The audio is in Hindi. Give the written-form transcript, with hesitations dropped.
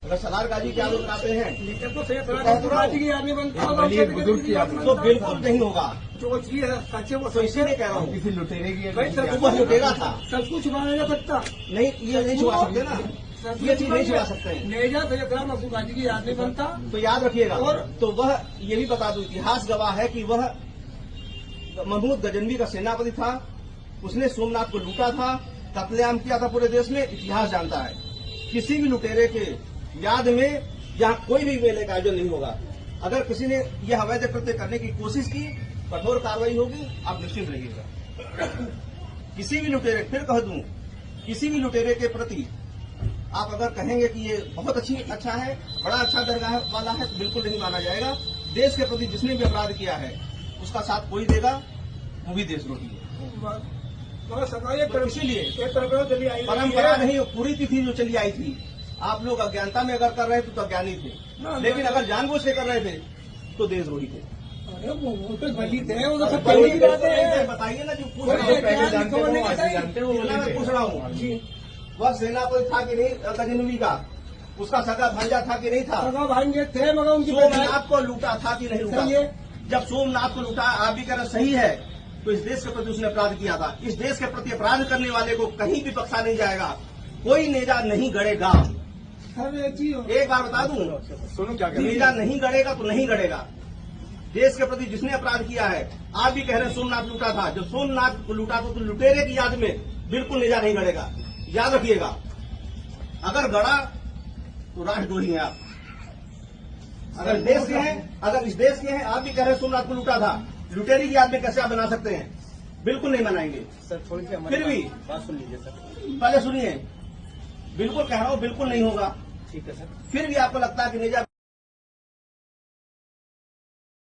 अगर सलार गाजी के आरोप लगाते हैं तो बिल्कुल नहीं होगा। जो चीज है सच्चे वो तो इसीलिए कह रहा हूँ किसी लुटेरे की वो लुटेरा था। सब कुछ छुपा नहीं सकता। नहीं, ये नहीं छुपा सकते ना, ये चीज नहीं छुपा सकते हैं। नेजा तो ये ग्राम अब्दुल गाजी की याद नहीं बनता। तो याद रखिएगा। और तो वह ये भी बता दूं, इतिहास गवाह है कि वह महमूद गजनवी का सेनापति था। उसने सोमनाथ को लूटा था, कत्लेआम किया था पूरे देश में। इतिहास जानता है किसी भी लुटेरे के याद में यहाँ कोई भी मेले का आयोजन नहीं होगा। अगर किसी ने यह अवैध कृत्य करने की कोशिश की, कठोर कार्रवाई होगी, आप निश्चित रहिएगा। किसी भी लुटेरे, फिर कह दूं, किसी भी लुटेरे के प्रति आप अगर कहेंगे कि ये बहुत अच्छा है, बड़ा अच्छा दरगाह वाला है, तो बिल्कुल नहीं माना जाएगा। देश के प्रति जिसने भी अपराध किया है उसका साथ कोई देगा, वो भी देशद्रोही है। तो इसीलिए परंपरा नहीं, पूरी तिथि जो चली आई थी, आप लोग अज्ञानता में अगर कर रहे थे तो अज्ञानी थे, लेकिन अगर जानबूझ के कर रहे थे तो देशद्रोही थे। बताइए ना, जो पूछ रहा हूँ, वह सेनापति था कि नहीं गजनवी का, उसका सगा भांजा था कि नहीं था? सगा भांजे थे, मगर उनकी सोमनाथ को लूटा था कि नहीं लूटा? जब सोमनाथ को लूटा, आप भी कह रहे सही है, तो इस देश के प्रति उसने अपराध किया था। इस देश के प्रति अपराध करने वाले को कहीं भी बख्शा नहीं जाएगा, कोई नेजा नहीं गड़ेगा। एक बार बता दूं, सुनो क्या नेजा नहीं गड़ेगा तो नहीं गड़ेगा। देश के प्रति जिसने अपराध किया है, आप भी कह रहे हैं सोमनाथ लूटा था, जब सोमनाथ को लूटा तो लुटेरे की याद में बिल्कुल नेजा नहीं गड़ेगा। याद रखिएगा, अगर गड़ा तो राष्ट्रद्रोही हैं आप। अगर देश के हैं, अगर इस देश के हैं, आप भी कह रहे हैं सोमनाथ को लूटा था, लुटेरी की याद में कैसे आप बना सकते हैं? बिल्कुल नहीं बनाएंगे सर। थोड़ी सी फिर भी बात सुन लीजिए सर। पहले सुनिए, बिल्कुल कह रहा हूं, बिल्कुल नहीं होगा। ठीक है सर। फिर भी आपको लगता है कि नेजा